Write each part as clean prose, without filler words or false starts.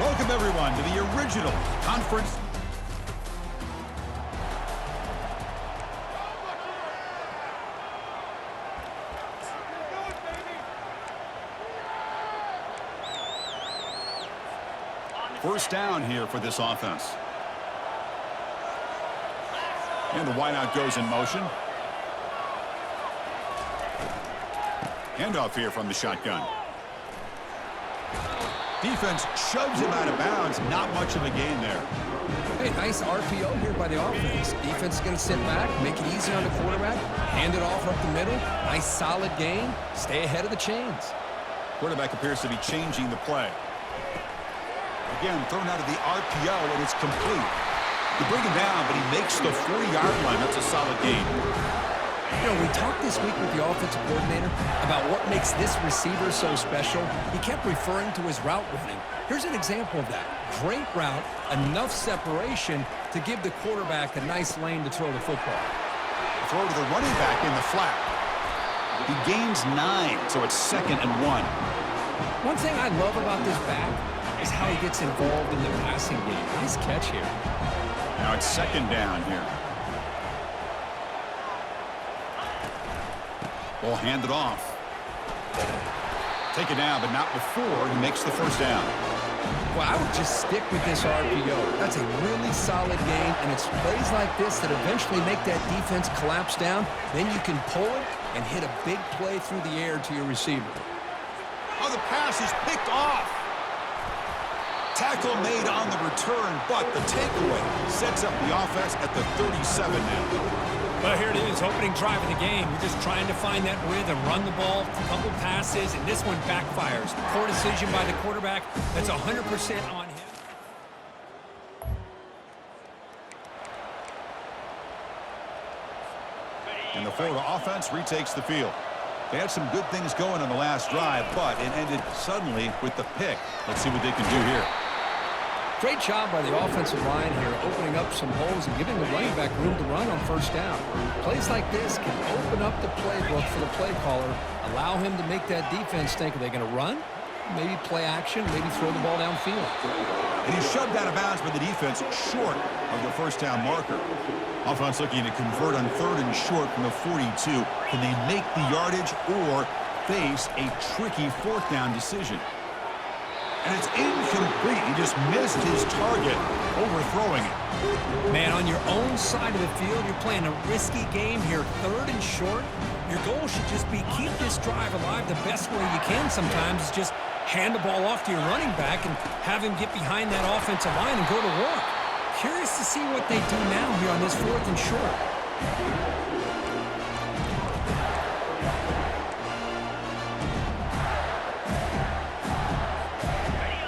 Welcome, everyone, to the original conference. First down here for this offense. And the wideout goes in motion. Handoff here from the shotgun. Defense shoves him out of bounds. Not much of a gain there. Hey, nice RPO here by the offense. Defense is going to sit back, make it easy on the quarterback, hand it off up the middle. Nice solid gain. Stay ahead of the chains. Quarterback appears to be changing the play. Again, thrown out of the RPO, and it's complete. You bring him down, but he makes the 40-yard line. That's a solid gain. You know, we talked this week with the offensive coordinator about what makes this receiver so special. He kept referring to his route running. Here's an example of that. Great route, enough separation to give the quarterback a nice lane to throw the football. Throw to the running back in the flat. He gains 9, so it's 2nd and 1. One thing I love about this back is how he gets involved in the passing game. Nice catch here. Now it's 2nd down here. Ball handed off. Take it down, but not before he makes the first down. Well, I would just stick with this RPO. That's a really solid game, and it's plays like this that eventually make that defense collapse down. Then you can pull it and hit a big play through the air to your receiver. Oh, the pass is picked off. Tackle made on the return, but the takeaway sets up the offense at the 37 now. Well, here it is, opening drive of the game. We're just trying to find that rhythm, run the ball, a couple passes, and this one backfires. Poor decision by the quarterback. That's 100% on him. And the Florida offense retakes the field. They had some good things going on the last drive, but it ended suddenly with the pick. Let's see what they can do here. Great job by the offensive line here, opening up some holes and giving the running back room to run on first down. Plays like this can open up the playbook for the play caller, allow him to make that defense think, are they going to run? Maybe play action, maybe throw the ball downfield. And he's shoved out of bounds by the defense short of the first down marker. Offense looking to convert on 3rd and short from the 42. Can they make the yardage or face a tricky 4th down decision? And it's incomplete. He just missed his target, overthrowing it. Man, on your own side of the field, you're playing a risky game here. 3rd and short. Your goal should just be keep this drive alive the best way you can sometimes is just hand the ball off to your running back and have him get behind that offensive line and go to work. Curious to see what they do now here on this 4th and short.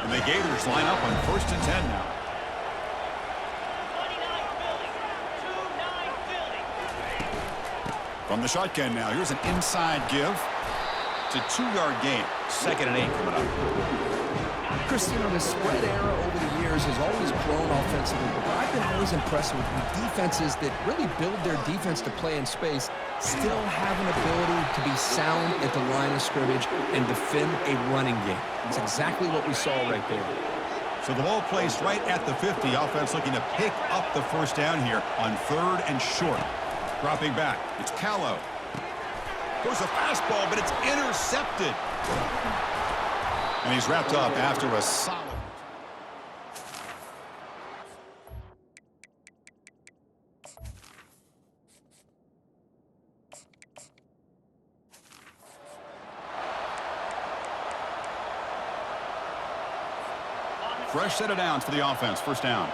And the Gators line up on 1st and 10 now. From the shotgun now, here's an inside give. It's a 2-yard gain. 2nd and 8 coming up. Chris, you know, the spread era over the years has always grown offensively, but I've been always impressed with defenses that really build their defense to play in space, still have an ability to be sound at the line of scrimmage and defend a running game. It's exactly what we saw right there. So the ball placed right at the 50. Offense looking to pick up the first down here on 3rd and short. Dropping back, it's Callow. Goes a fastball, but it's intercepted. And he's wrapped up after a solid. Fresh set of downs for the offense. First down.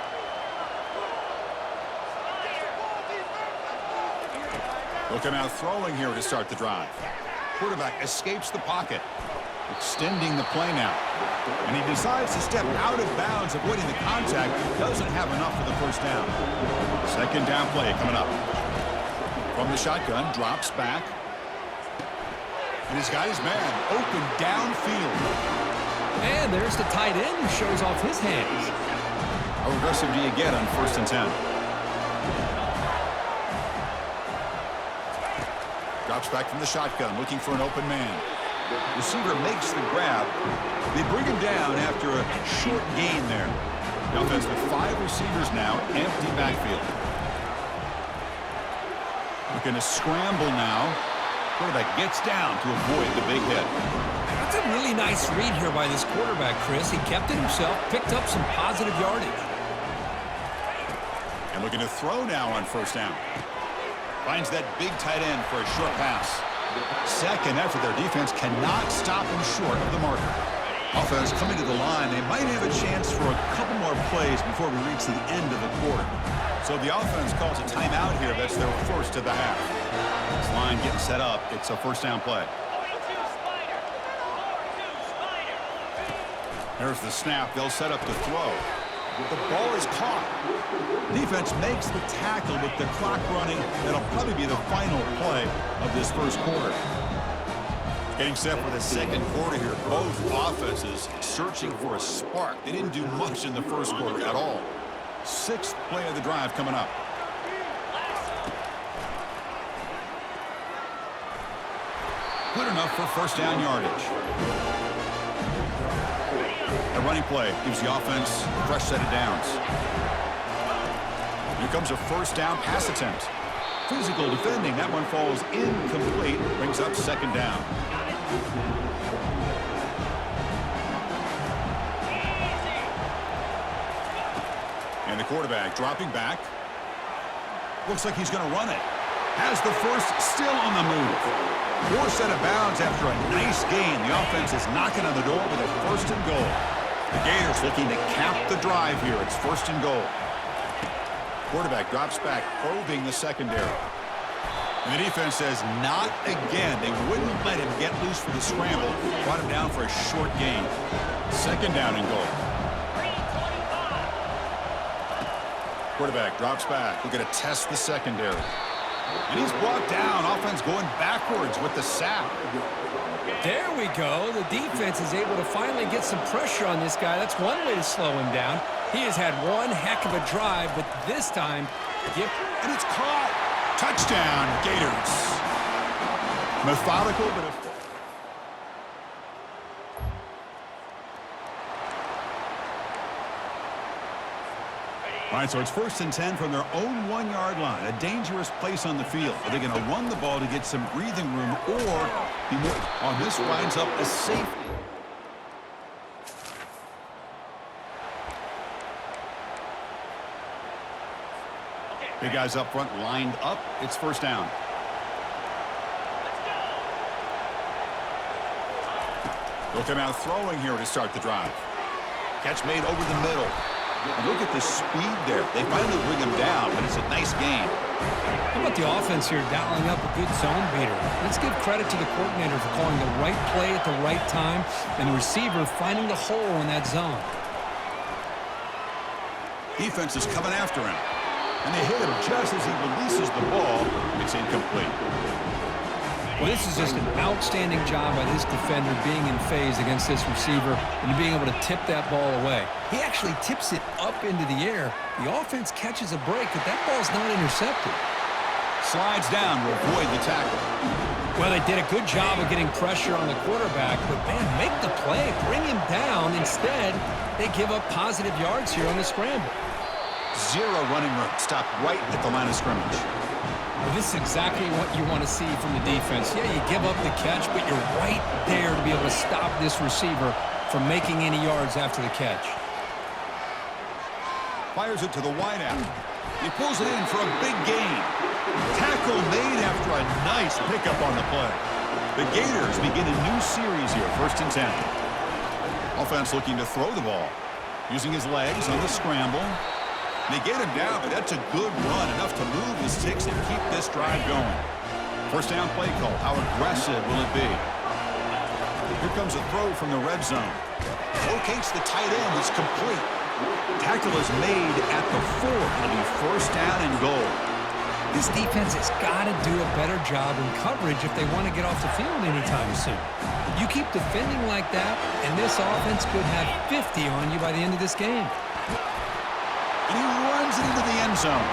Looking out throwing here to start the drive. Quarterback escapes the pocket. Extending the play now. And he decides to step out of bounds, avoiding the contact. Doesn't have enough for the first down. 2nd down play coming up. From the shotgun, drops back. And he's got his man open downfield. And there's the tight end who shows off his hands. How aggressive do you get on 1st and 10? Drops back from the shotgun, looking for an open man. Receiver makes the grab. They bring him down after a short gain there. The offense with 5 receivers now, empty backfield. Looking to scramble now. Quarterback gets down to avoid the big hit. That's a really nice read here by this quarterback, Chris. He kept it himself, picked up some positive yardage. And looking to throw now on first down. Finds that big tight end for a short pass. Second effort, their defense cannot stop him short of the marker. Offense coming to the line. They might have a chance for a couple more plays before we reach the end of the quarter. So the offense calls a timeout here. That's their first of the half. This line getting set up. It's a first down play. There's the snap. They'll set up to throw. The ball is caught. Defense makes the tackle with the clock running. That'll probably be the final play of this first quarter. Getting set for the second quarter here. Both offenses searching for a spark. They didn't do much in the first quarter at all. 6th play of the drive coming up. Good enough for first down yardage. A running play gives the offense a fresh set of downs. Here comes a first down pass attempt. Physical defending. That one falls incomplete. Brings up second down. And the quarterback dropping back. Looks like he's going to run it. Has the first, still on the move. 4 set of bounds after a nice gain. The offense is knocking on the door with a first and goal. The Gators looking to cap the drive here. It's first and goal. Quarterback drops back, probing the secondary. And the defense says, not again. They wouldn't let him get loose for the scramble. Brought him down for a short gain. Second down and goal. Quarterback drops back. We're going to test the secondary. And he's brought down. Offense going backwards with the sack. There we go. The defense is able to finally get some pressure on this guy. That's one way to slow him down. He has had one heck of a drive, but this time, and it's caught. Touchdown, Gators. Methodical, but all right, so it's first and 10 from their own 1-yard line. A dangerous place on the field. Are they going to run the ball to get some breathing room or be more on this winds up a safety? Big guys up front lined up. It's first down. They'll come out throwing here to start the drive. Catch made over the middle. Look at the speed there. They finally bring him down, but it's a nice game. How about the offense here dialing up a good zone beater? Let's give credit to the coordinator for calling the right play at the right time and the receiver finding the hole in that zone. Defense is coming after him. And they hit him just as he releases the ball. It's incomplete. Well, this is just an outstanding job by this defender being in phase against this receiver and being able to tip that ball away. He actually tips it up into the air. The offense catches a break, but that ball's not intercepted. Slides down to avoid the tackle. Well, they did a good job of getting pressure on the quarterback, but, man, make the play. Bring him down. Instead, they give up positive yards here on the scramble. 0 running room. Stopped right at the line of scrimmage. Well, this is exactly what you want to see from the defense. Yeah, you give up the catch, but you're right there to be able to stop this receiver from making any yards after the catch. Fires it to the wideout. He pulls it in for a big gain. Tackle made after a nice pickup on the play. The Gators begin a new series here, first and 10. Offense looking to throw the ball. Using his legs on the scramble. They get him down, but that's a good run, enough to move the sticks and keep this drive going. First down play call. How aggressive will it be? Here comes a throw from the red zone. Locates the tight end. It's complete. Tackle is made at the 4. It'll be first down and goal. This defense has got to do a better job in coverage if they want to get off the field anytime soon. You keep defending like that, and this offense could have 50 on you by the end of this game. And he runs it into the end zone.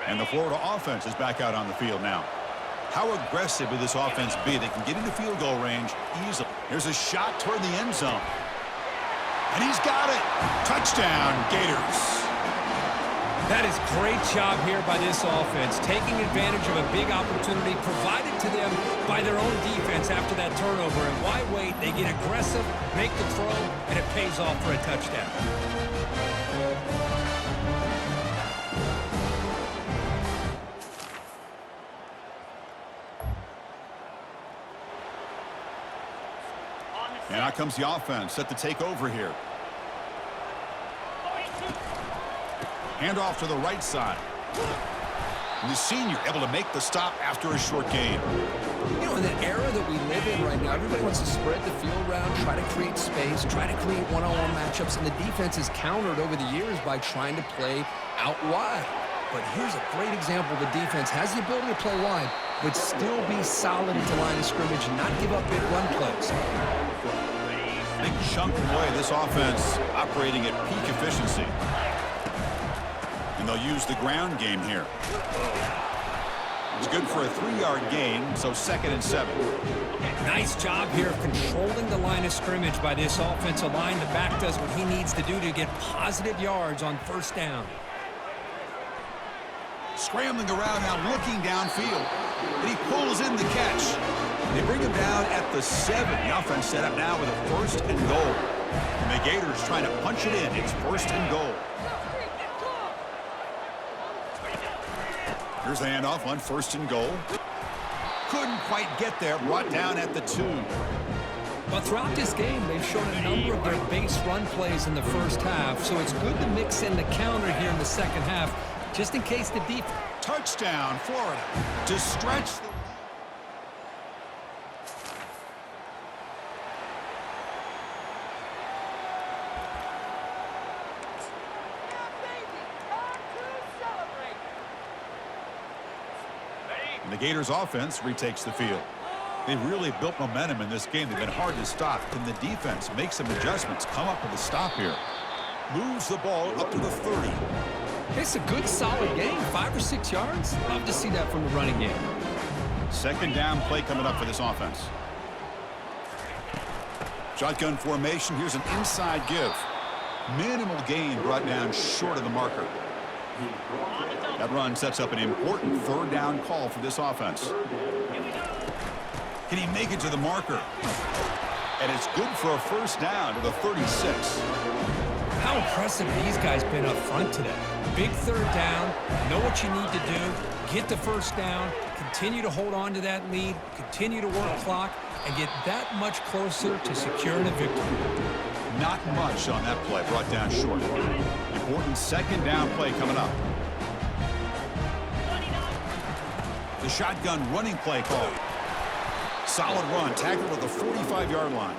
And the Florida offense is back out on the field now. How aggressive will this offense be? They can get into field goal range easily. Here's a shot toward the end zone. And he's got it. Touchdown, Gators. That is great job here by this offense, taking advantage of a big opportunity provided to them by their own defense after that turnover. And why wait? They get aggressive, make the throw, and it pays off for a touchdown. And out comes the offense set to take over here. Handoff to the right side. And the senior able to make the stop after a short gain. You know, in the era that we live in right now, everybody wants to spread the field around, try to create space, try to create one-on-one matchups, and the defense is countered over the years by trying to play out wide. But here's a great example. The defense has the ability to play wide, but still be solid at the line of scrimmage and not give up big run plays. Big chunk away, this offense operating at peak efficiency. And they'll use the ground game here. It's good for a 3-yard gain, so 2nd and 7. Nice job here of controlling the line of scrimmage by this offensive line. The back does what he needs to do to get positive yards on first down. Scrambling around now, looking downfield. And he pulls in the catch. They bring him down at the 7. The offense set up now with a 1st and goal. And the Gators trying to punch it in. It's 1st and goal. Here's the handoff on 1st and goal. Couldn't quite get there. Brought down at the 2. But throughout this game, they've shown a number of their base run plays in the first half, so it's good to mix in the counter here in the second half, just in case the defense... Touchdown, Florida, to stretch the... And the Gators offense retakes the field. They've really built momentum in this game. They've been hard to stop. Can the defense make some adjustments, come up with a stop here? Moves the ball up to the 30. It's a good, solid game, 5 or 6 yards. Love to see that from the running game. 2nd down play coming up for this offense. Shotgun formation. Here's an inside give. Minimal gain brought down short of the marker. That run sets up an important 3rd down call for this offense. Can he make it to the marker? And it's good for a 1st down to the 36. How impressive these guys been up front today. Big 3rd down, know what you need to do, get the 1st down, continue to hold on to that lead, continue to work clock, and get that much closer to securing a victory. Not much on that play, brought down short. Important 2nd down play coming up. The shotgun running play call. Solid run, tackled at the 45-yard line.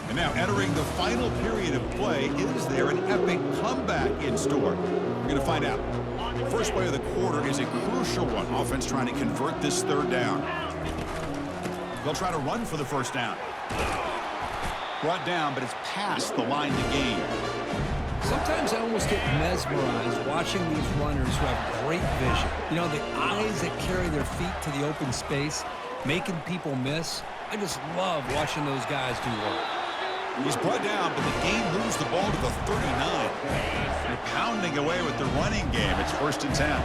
And now entering the final period of play, is there an epic comeback in store? We're going to find out. First play of the quarter is a crucial one. Offense trying to convert this 3rd down. They'll try to run for the 1st down. Brought down, but it's past the line to gain. Sometimes I almost get mesmerized watching these runners who have great vision. You know, the eyes that carry their feet to the open space, making people miss. I just love watching those guys do work. He's brought down, but the game moves the ball to the 39. They're pounding away with the running game. It's 1st and 10.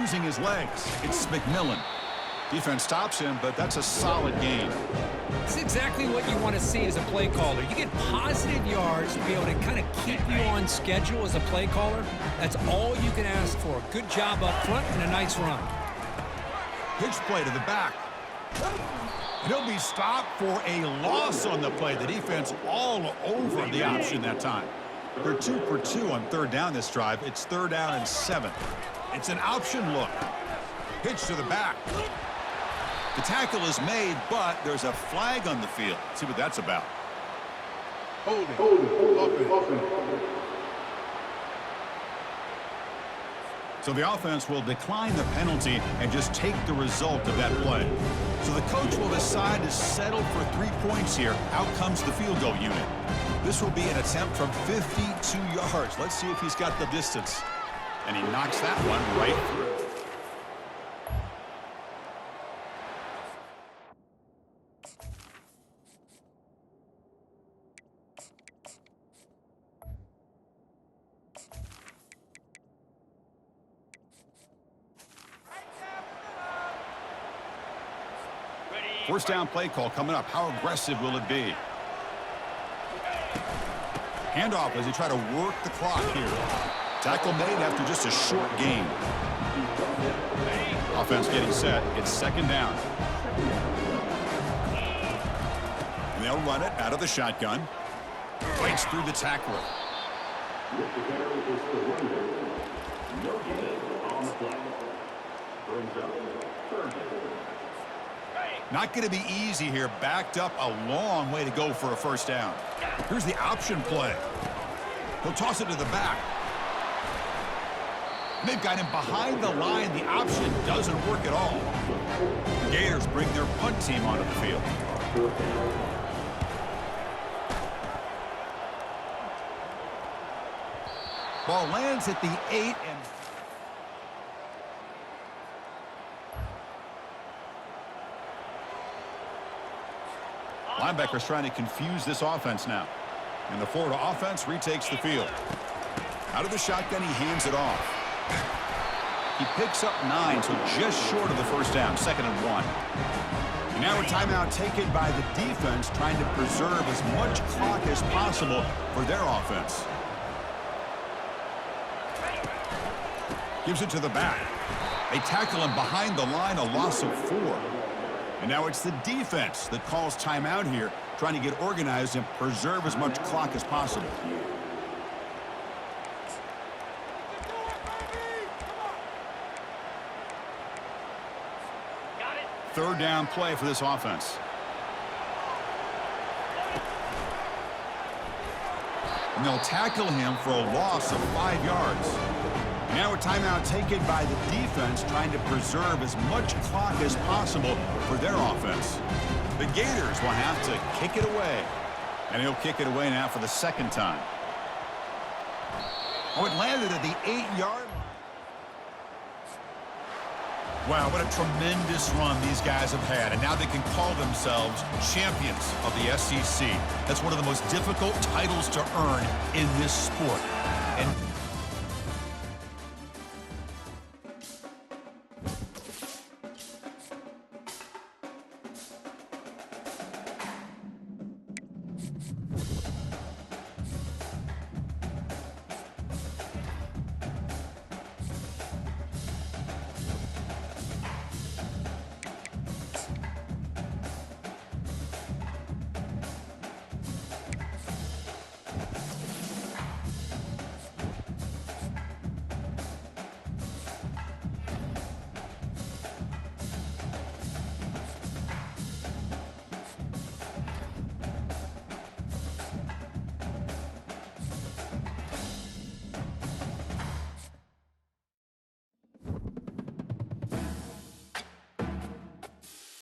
Using his legs, it's McMillan. Defense stops him, but that's a solid gain. It's exactly what you want to see as a play caller. You get positive yards to be able to kind of keep you on schedule as a play caller. That's all you can ask for. Good job up front and a nice run. Pitch play to the back. He'll be stopped for a loss on the play. The defense all over the option that time. They're 2 for 2 on 3rd down this drive. It's 3rd down and 7. It's an option look. Pitch to the back. The tackle is made, but there's a flag on the field. Let's see what that's about. So the offense will decline the penalty and just take the result of that play. So the coach will decide to settle for 3 points here. Out comes the field goal unit. This will be an attempt from 52 yards. Let's see if he's got the distance. And he knocks that one right through. First down play call coming up. How aggressive will it be? Handoff as he try to work the clock here. Tackle made after just a short gain. Offense getting set. It's second down. And they'll run it out of the shotgun. Fights through the tackler. Not going to be easy here. Backed up a long way to go for a first down. Here's the option play. He'll toss it to the back. And they've got him behind the line. The option doesn't work at all. Gators bring their punt team onto the field. Ball lands at the 8 and linebackers trying to confuse this offense now. And the Florida offense retakes the field. Out of the shotgun, he hands it off. He picks up 9, so just short of the first down, 2nd and 1. And now a timeout taken by the defense, trying to preserve as much clock as possible for their offense. Gives it to the back. They tackle him behind the line, a loss of 4. And now it's the defense that calls timeout here, trying to get organized and preserve as much clock as possible. Third down play for this offense. And they'll tackle him for a loss of 5 yards. Now a timeout taken by the defense, trying to preserve as much clock as possible for their offense. The Gators will have to kick it away. And he'll kick it away now for the 2nd time. Oh, it landed at the 8-yard line. Wow, what a tremendous run these guys have had. And now they can call themselves champions of the SEC. That's one of the most difficult titles to earn in this sport. And